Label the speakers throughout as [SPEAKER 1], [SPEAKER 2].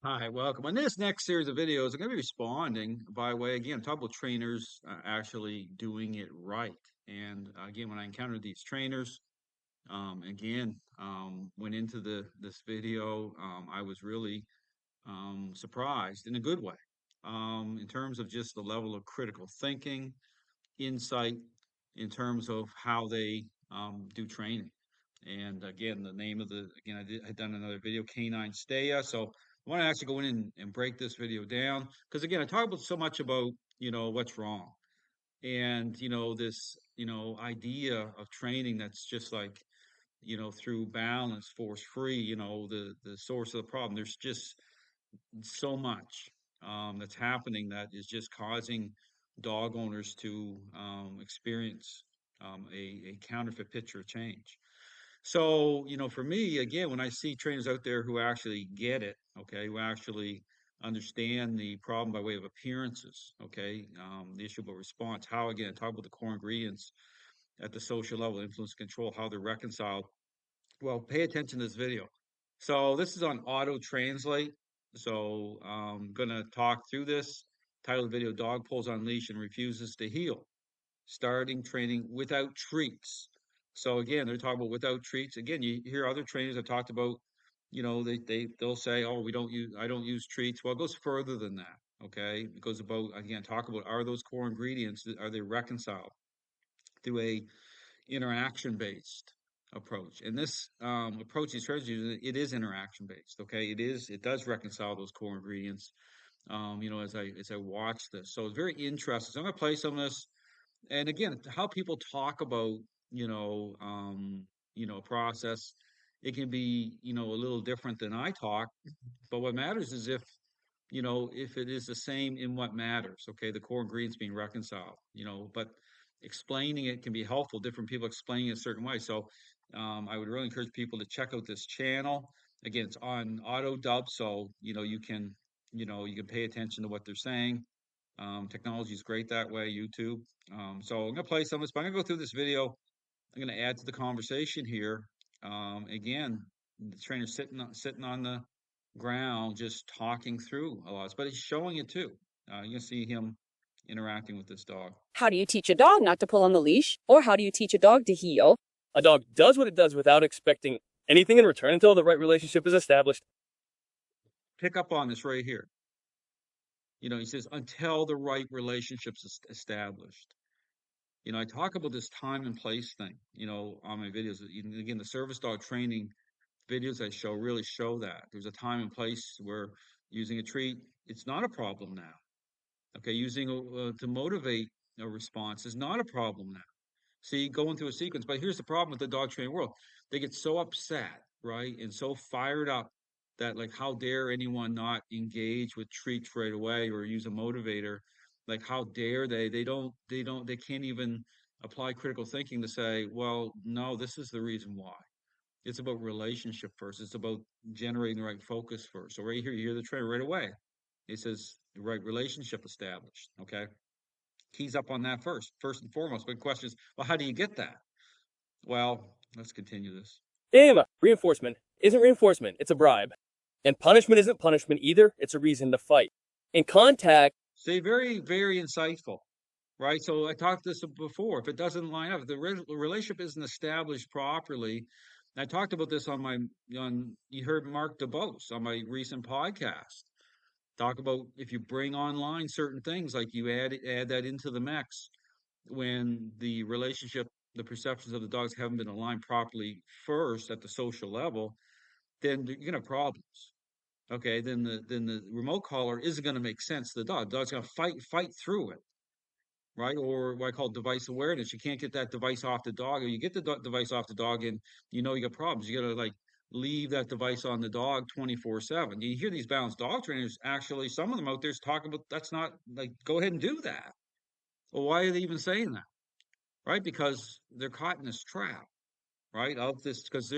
[SPEAKER 1] Hi, welcome. On this next series of videos, I'm going to be responding by way, again, talk about trainers actually doing it right. And again, when I encountered these trainers, went into this video, I was really surprised in a good way, in terms of just the level of critical thinking, insight, in terms of how they do training. And again, the name of I'd done another video, k9Staya. So I want to actually go in and break this video down because again, I talk about so much about, what's wrong and, this, idea of training that's just like, through balance, force free, the source of the problem. There's just so much that's happening that is just causing dog owners to experience a counterfeit picture of change. So, for me, again, when I see trainers out there who actually get it, okay, who actually understand the problem by way of appearances, okay, the issue about response, how, again, talk about the core ingredients at the social level, influence control, how they're reconciled. Well, pay attention to this video. So this is on auto translate. So I'm gonna talk through this. Title of the video: Dog pulls on leash and refuses to heel. Starting training without treats. So again, they're talking about without treats. Again, you hear other trainers have talked about, they'll say, oh, we don't use I don't use treats. Well, it goes further than that. Okay, it goes about, again, talk about, are those core ingredients, are they reconciled through a interaction based approach? And this approach these trainers use, it is interaction based. Okay, it does reconcile those core ingredients. As I watch this, so it's very interesting. So I'm going to play some of this. And again, how people talk about, process, it can be, a little different than I talk. But what matters is if it is the same in what matters, okay, the core ingredients being reconciled, but explaining it can be helpful. Different people explaining it a certain way. So I would really encourage people to check out this channel. Again, it's on auto dub, so you can pay attention to what they're saying. Technology is great that way, YouTube. So I'm gonna play some of this, but I'm gonna go through this video. I'm gonna add to the conversation here. Again, the trainer's sitting on the ground, just talking through a lot, but he's showing it too. You can see him interacting with this dog.
[SPEAKER 2] How do you teach a dog not to pull on the leash? Or how do you teach a dog to heel?
[SPEAKER 3] A dog does what it does without expecting anything in return until the right relationship is established.
[SPEAKER 1] Pick up on this right here. He says until the right relationship's established. I talk about this time and place thing, on my videos. Again, the service dog training videos I show really show that. There's a time and place where using a treat, it's not a problem now. Okay, using to motivate a response is not a problem now. See, going through a sequence. But here's the problem with the dog training world. They get so upset, right? And so fired up that, like, how dare anyone not engage with treats right away or use a motivator? Like, how dare they? They can't even apply critical thinking to say, well, no, this is the reason why. It's about relationship first. It's about generating the right focus first. So right here, you hear the trainer right away. It says the right relationship established. Okay. Keys up on that first and foremost. But the question is, well, how do you get that? Well, let's continue this.
[SPEAKER 3] Damn, reinforcement isn't reinforcement, it's a bribe. And punishment isn't punishment either, it's a reason to fight. In contact,
[SPEAKER 1] See, very, very insightful, right? So I talked this before. If it doesn't line up, if the relationship isn't established properly, I talked about this you heard Mark DeBose on my recent podcast. Talk about if you bring online certain things, like you add that into the mix when the perceptions of the dogs haven't been aligned properly first at the social level, then you're gonna have problems. Okay, then the remote collar isn't gonna make sense to the dog. The dog's gonna fight through it, right? Or what I call device awareness. You can't get that device off the dog, or you get the device off the dog, and you got problems. You gotta, like, leave that device on the dog 24/7. You hear these balanced dog trainers, actually, some of them out there's talking about that's not, like, go ahead and do that. Well, why are they even saying that? Right? Because they're caught in this trap, right? Of this, because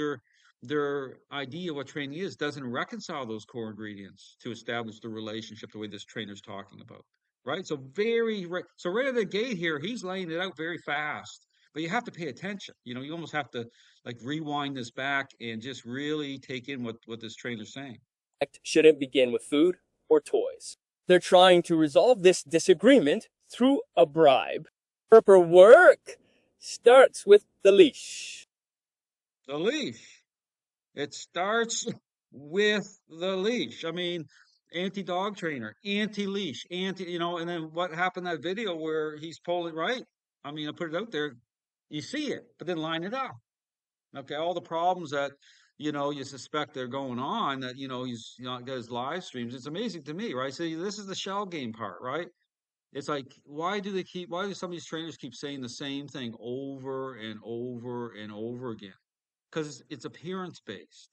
[SPEAKER 1] their idea of what training is doesn't reconcile those core ingredients to establish the relationship the way this trainer's talking about, right? So so right at the gate here, he's laying it out very fast, but you have to pay attention. You almost have to, like, rewind this back and just really take in what this trainer's saying.
[SPEAKER 3] Shouldn't begin with food or toys. They're trying to resolve this disagreement through a bribe. Paperwork starts with the leash.
[SPEAKER 1] The leash. It starts with the leash. I mean, anti-dog trainer, anti-leash, and then what happened in that video where he's pulling right? I mean, I put it out there. You see it, but then line it up. Okay, all the problems that you suspect they're going on that he's got his live streams. It's amazing to me, right? So this is the shell game part, right? It's like why do some of these trainers keep saying the same thing over and over and over again? Because it's appearance based.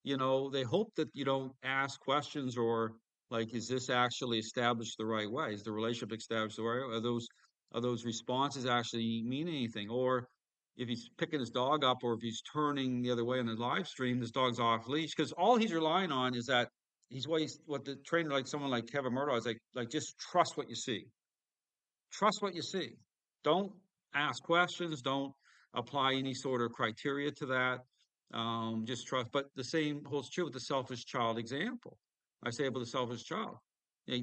[SPEAKER 1] They hope that you don't ask questions or like, is this actually established the right way? Is the relationship established the right way? Are those responses actually mean anything? Or if he's picking his dog up or if he's turning the other way on the live stream, this dog's off leash because all he's relying on is that what the trainer like someone like Kevin Murdoch is like just trust what you see. Trust what you see. Don't ask questions. Don't apply any sort of criteria to that. Just trust. But the same holds true with the selfish child example. I say about the selfish child.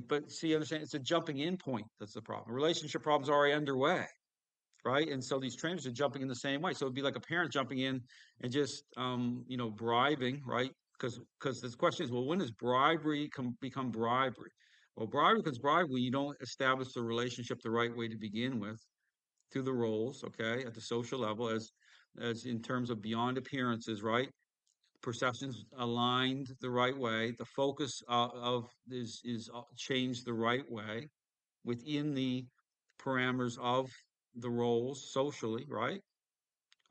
[SPEAKER 1] But see, understand, it's a jumping in point that's the problem. Relationship problems are already underway, right? And so these trainers are jumping in the same way. So it'd be like a parent jumping in and just bribing, right? Because the question is, well, when does bribery become bribery? Well, bribery becomes bribery when you don't establish the relationship the right way to begin with through the roles, okay, at the social level, as in terms of beyond appearances, right? Perceptions aligned the right way. The focus of is changed the right way within the parameters of the roles socially, right?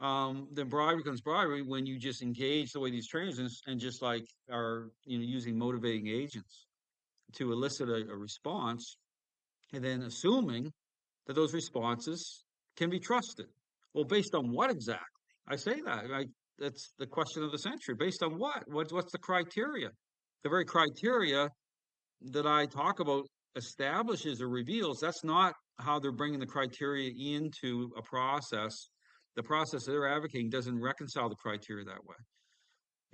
[SPEAKER 1] Then bribery becomes bribery when you just engage the way these trainers and just like are using motivating agents to elicit a response, and then assuming that those responses can be trusted. Well, based on what exactly? I say that. That's the question of the century. Based on what? What's the criteria? The very criteria that I talk about establishes or reveals that's not how they're bringing the criteria into a process. The process they're advocating doesn't reconcile the criteria that way.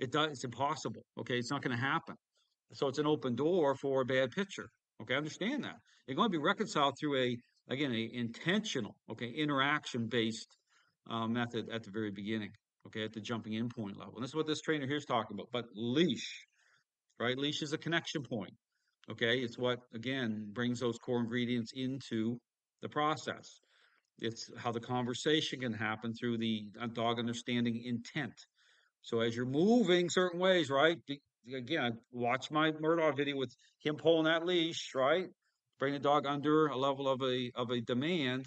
[SPEAKER 1] It does. It's impossible. Okay, it's not going to happen. So it's an open door for a bad picture. Okay, understand that. They're going to be reconciled through a intentional, okay, interaction based method at the very beginning. Okay, at the jumping in point level. And this is what this trainer here is talking about. But leash, right? Leash is a connection point. Okay, it's what again brings those core ingredients into the process. It's how the conversation can happen through the dog understanding intent. So as you're moving certain ways, right? Again, watch my Murdoch video with him pulling that leash, right? Bring the dog under a level of a demand,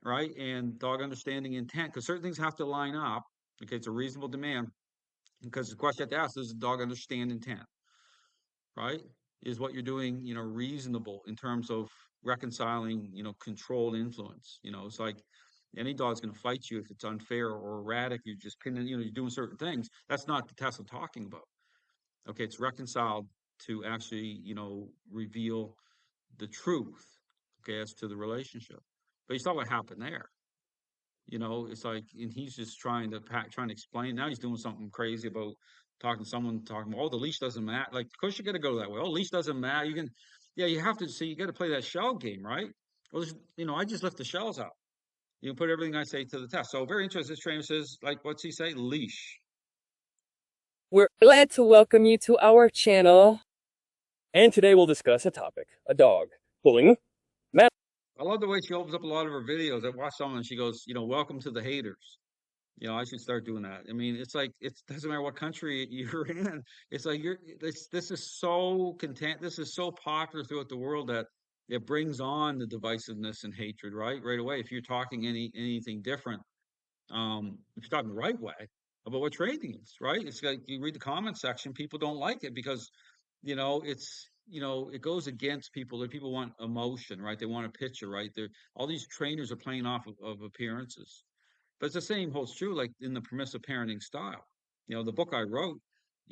[SPEAKER 1] right? And dog understanding intent, because certain things have to line up. Okay, it's a reasonable demand. Because the question you have to ask, does the dog understand intent? Right? Is what you're doing, reasonable in terms of reconciling, controlled influence. It's like any dog's going to fight you if it's unfair or erratic. You're just pinning, you're doing certain things. That's not the test I'm talking about. Okay, it's reconciled to actually, reveal the truth, okay, as to the relationship. But you saw what happened there. It's like, and he's just trying to explain. Now he's doing something crazy about talking to someone, talking about, oh, the leash doesn't matter. Like, of course, you got to go that way. Oh, leash doesn't matter. Yeah, you have to see, you got to play that shell game, right? Well, I just lift the shells out. You put everything I say to the test. So, very interesting. This trainer says, like, what's he say? Leash.
[SPEAKER 3] We're glad to welcome you to our channel. And today we'll discuss a topic, a dog pulling.
[SPEAKER 1] I love the way she opens up a lot of her videos. I watch some and she goes, welcome to the haters. I should start doing that. I mean, it's like it doesn't matter what country you're in. It's like this is so content. This is so popular throughout the world that it brings on the divisiveness and hatred right away. If you're talking anything different, if you're talking the right way about what trading is, right? It's like you read the comment section, people don't like it because it goes against people. That people want emotion, right? They want a picture, right? They're all these trainers are playing off of appearances. But it's the same holds true, like in the permissive parenting style. The book I wrote,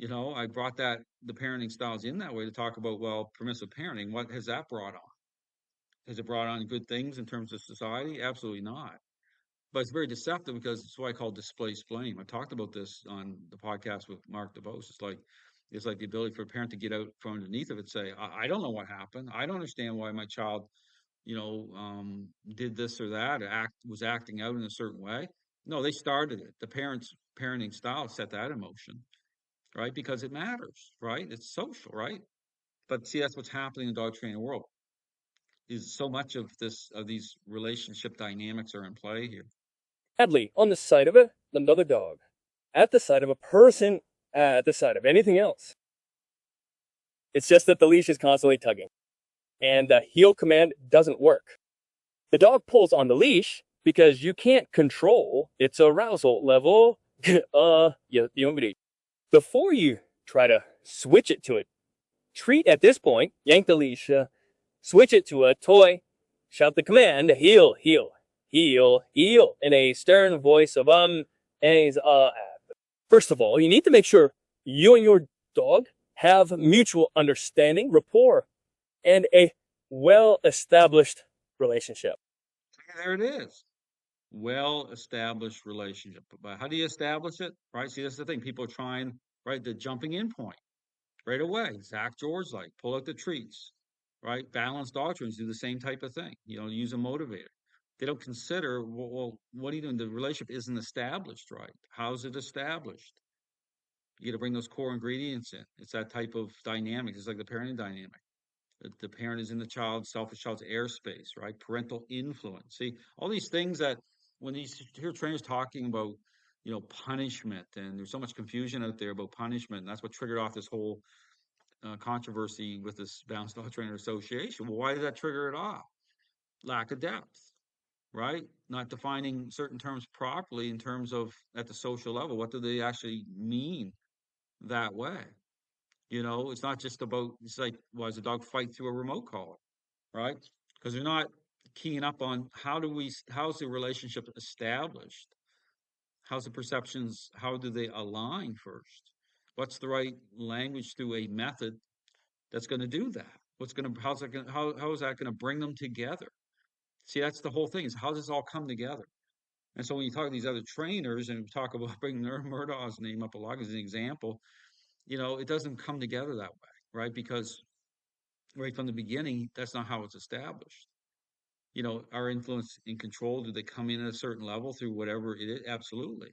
[SPEAKER 1] I brought the parenting styles in that way to talk about, well, permissive parenting. What has that brought on? Has it brought on good things in terms of society? Absolutely not. But it's very deceptive because it's what I call displaced blame. I talked about this on the podcast with Mark DeVos. It's like It's like the ability for a parent to get out from underneath of it, say, I don't know what happened. I don't understand why my child, did this or that, was acting out in a certain way. No, they started it. The parents' parenting style set that in motion, right? Because it matters, right? It's social, right? But see, that's what's happening in the dog training world. Is so much of these relationship dynamics are in play here.
[SPEAKER 3] Sadly, on the side of another dog, at the side of a person, at the side of anything else. It's just that the leash is constantly tugging, and the heel command doesn't work. The dog pulls on the leash because you can't control its arousal level. You want me to, before you try to switch it to a treat at this point, yank the leash, switch it to a toy, shout the command, heel, heel, heel, heel, in a stern voice of and First of all, you need to make sure you and your dog have mutual understanding, rapport, and a well-established relationship.
[SPEAKER 1] There it is. Well-established relationship. But how do you establish it? Right? See, that's the thing. People are trying, right, the jumping in point right away. Zach George like pull out the treats, right? Balanced doctrines do the same type of thing. Use a motivator. They don't consider, well, what are you doing? The relationship isn't established right. How's it established? You got to bring those core ingredients in. It's that type of dynamic. It's like the parenting dynamic. The parent is in the selfish child's airspace, right? Parental influence. See, all these things that when these hear trainers talking about, punishment, and there's so much confusion out there about punishment, and that's what triggered off this whole controversy with this Balanced Dog Trainer Association. Well, why did that trigger it off? Lack of depth, right? Not defining certain terms properly in terms of at the social level. What do they actually mean that way? It's not just about, it's like, why does a dog fight through a remote collar, right? Because they're not keying up on how's the relationship established? How's the perceptions, how do they align first? What's the right language through a method that's going to do that? How is that going to bring them together? See, that's the whole thing, is how does this all come together? And so when you talk to these other trainers and talk about bringing Murdaugh's name up a lot as an example, it doesn't come together that way, right? Because right from the beginning, that's not how it's established. Our influence and control, do they come in at a certain level through whatever it is? Absolutely.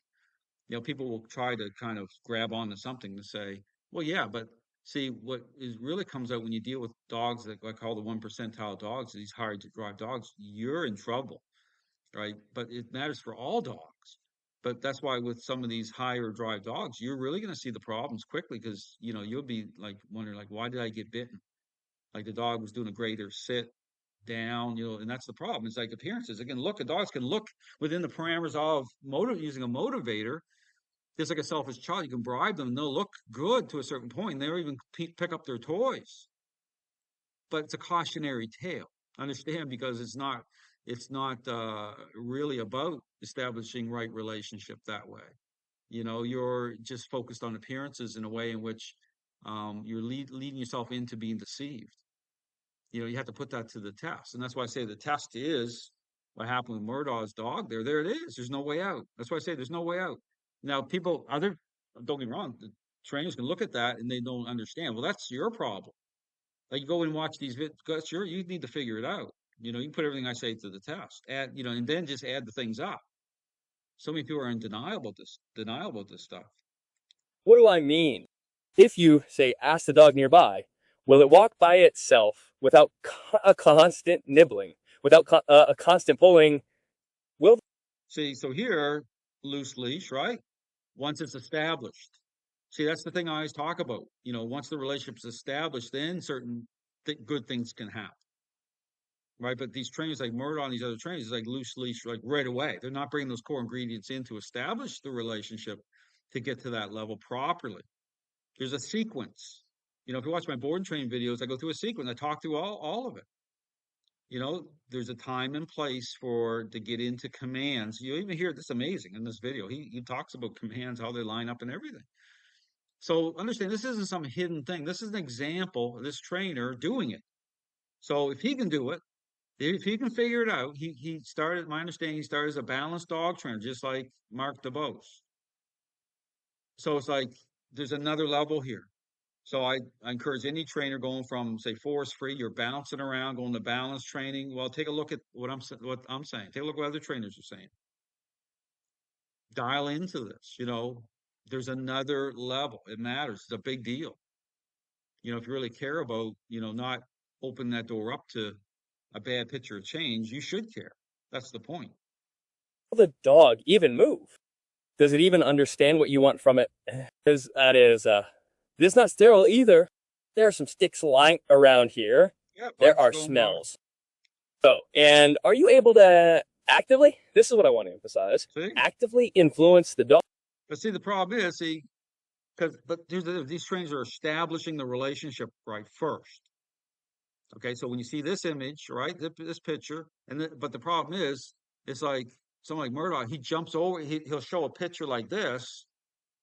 [SPEAKER 1] People will try to kind of grab onto something to say, well, yeah, but see, what is really comes out when you deal with dogs that I call the 1 percentile dogs, these hard to drive dogs, you're in trouble, right? But it matters for all dogs. But that's why with some of these higher drive dogs, you're really going to see the problems quickly because, you'll be like wondering, like, why did I get bitten? Like the dog was doing a greater sit down, and that's the problem. It's like appearances. Again, look, the dogs can look within the parameters of using a motivator. Just like a selfish child, you can bribe them and they'll look good to a certain point. They'll even pick up their toys. But it's a cautionary tale. Understand, because it's not really about establishing right relationship that way. You're just focused on appearances in a way in which you're leading yourself into being deceived. You have to put that to the test. And that's why I say the test is what happened with Murdaugh's dog there. There it is. There's no way out. That's why I say there's no way out. Now, don't get me wrong, the trainers can look at that and they don't understand. Well, that's your problem. Like you go and watch these videos, you need to figure it out. You can put everything I say to the test, and then just add the things up. So many people are in denial about this stuff.
[SPEAKER 3] What do I mean? If you, say, ask the dog nearby, will it walk by itself without a constant nibbling, without a constant pulling? Will
[SPEAKER 1] See, so here, loose leash, right? Once it's established. See, that's the thing I always talk about. Once the relationship's established, then certain good things can happen, right? But these trainers like Murdoch and these other trainers, like loose leash, like right away. They're not bringing those core ingredients in to establish the relationship to get to that level properly. There's a sequence. If you watch my board and training videos, I go through a sequence. I talk through all of it. There's a time and place to get into commands. You even hear this amazing in this video. He talks about commands, how they line up and everything. So understand, this isn't some hidden thing. This is an example of this trainer doing it. So if he can do it, if he can figure it out, he started, my understanding, he started as a balanced dog trainer, just like Mark DeBose. So it's like there's another level here. So I encourage any trainer going from, say, force free, you're bouncing around, going to balance training. Well, take a look at what I'm saying. Take a look at what other trainers are saying. Dial into this. There's another level. It matters. It's a big deal. If you really care about, not opening that door up to a bad picture of change, you should care. That's the point.
[SPEAKER 3] Will the dog even move? Does it even understand what you want from it? Because this is not sterile either. There are some sticks lying around here.
[SPEAKER 1] Yeah,
[SPEAKER 3] There
[SPEAKER 1] bugs
[SPEAKER 3] are
[SPEAKER 1] going by.
[SPEAKER 3] smells. Oh, and are you able to actively, this is what I want to emphasize,
[SPEAKER 1] See?
[SPEAKER 3] actively influence the dog?
[SPEAKER 1] But see, the problem is, these trainers are establishing the relationship right first. Okay, so when you see this image, right, this picture, but the problem is, it's like someone like Murdoch. He jumps over. He'll show a picture like this,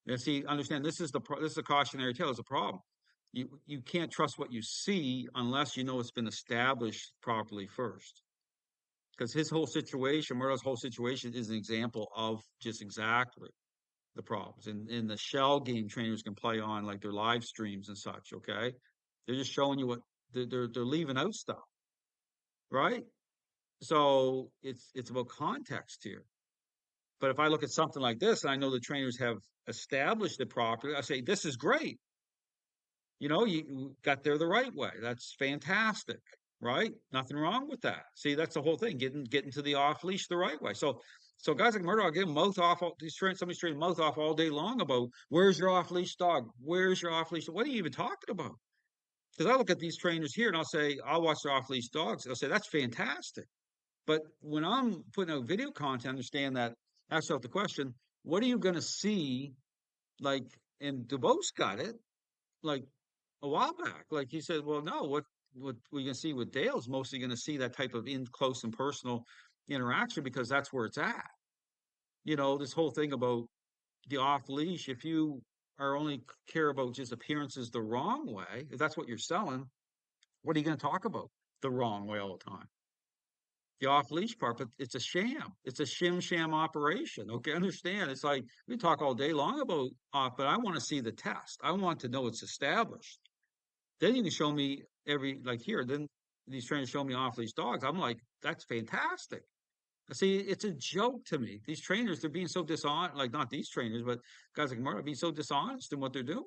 [SPEAKER 1] and see, understand this is a cautionary tale. It's a problem. You can't trust what you see unless you know it's been established properly first. Because his whole situation, Murdoch's whole situation, is an example of just exactly the problems. And in the shell game trainers can play on, like their live streams and such. Okay, they're just showing you what they're leaving out stuff, right? So it's about context here. But if I look at something like this, and I know the trainers have established it properly, I say this is great. You got there the right way. That's fantastic, right? Nothing wrong with that. See, that's the whole thing, getting to the off leash the right way. So guys like Murdoch get mouth off. Somebody's training mouth off all day long about where's your off leash dog? Where's your off leash? What are you even talking about? Because I look at these trainers here and I'll watch their off leash dogs. I'll say that's fantastic. But when I'm putting out video content, understand that, ask yourself the question, what are you going to see? Like, and DeBose got it like a while back. Like he said, well, no, what we can see with Dale's mostly going to see that type of in close and personal interaction because that's where it's at. This whole thing about the off leash, if you are only care about just appearances the wrong way, if that's what you're selling, what are you going to talk about the wrong way all the time? The off leash part, but it's a sham. It's a sham operation. Okay, understand? It's like we talk all day long about off, but I want to see the test. I want to know it's established. Then you can show me like here. Then these trainers show me off leash dogs. I'm like, that's fantastic. See, it's a joke to me. These trainers, they're being so dishonest. Like not these trainers, but guys like Mark being so dishonest in what they're doing.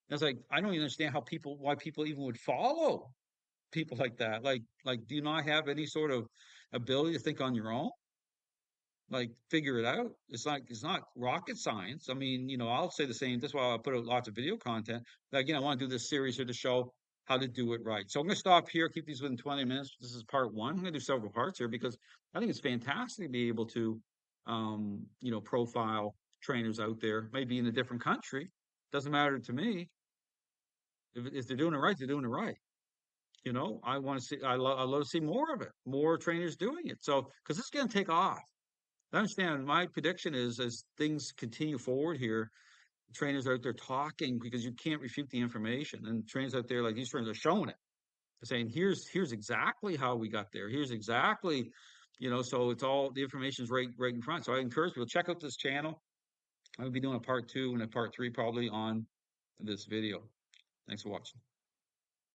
[SPEAKER 1] It's like I don't even understand why people even would follow people like that. Like, do you not have any sort of ability to think on your own? Like, figure it out. It's not rocket science. I mean, I'll say the same. That's why I put out lots of video content. Like, again, I want to do this series here to show how to do it right. So I'm going to stop here, keep these within 20 minutes. This is part one. I'm going to do several parts here because I think it's fantastic to be able to, profile trainers out there, maybe in a different country. Doesn't matter to me. If they're doing it right, they're doing it right. I want to see, I love to see more of it, more trainers doing it. So, because it's going to take off. I understand. My prediction is as things continue forward here, trainers are out there talking because you can't refute the information. And trainers out there, like these trainers, are showing it. They're saying, here's exactly how we got there. Here's exactly, so it's all the information is right in front. So I encourage people to check out this channel. I'm gonna be doing a part two and a part three probably on this video. Thanks for watching.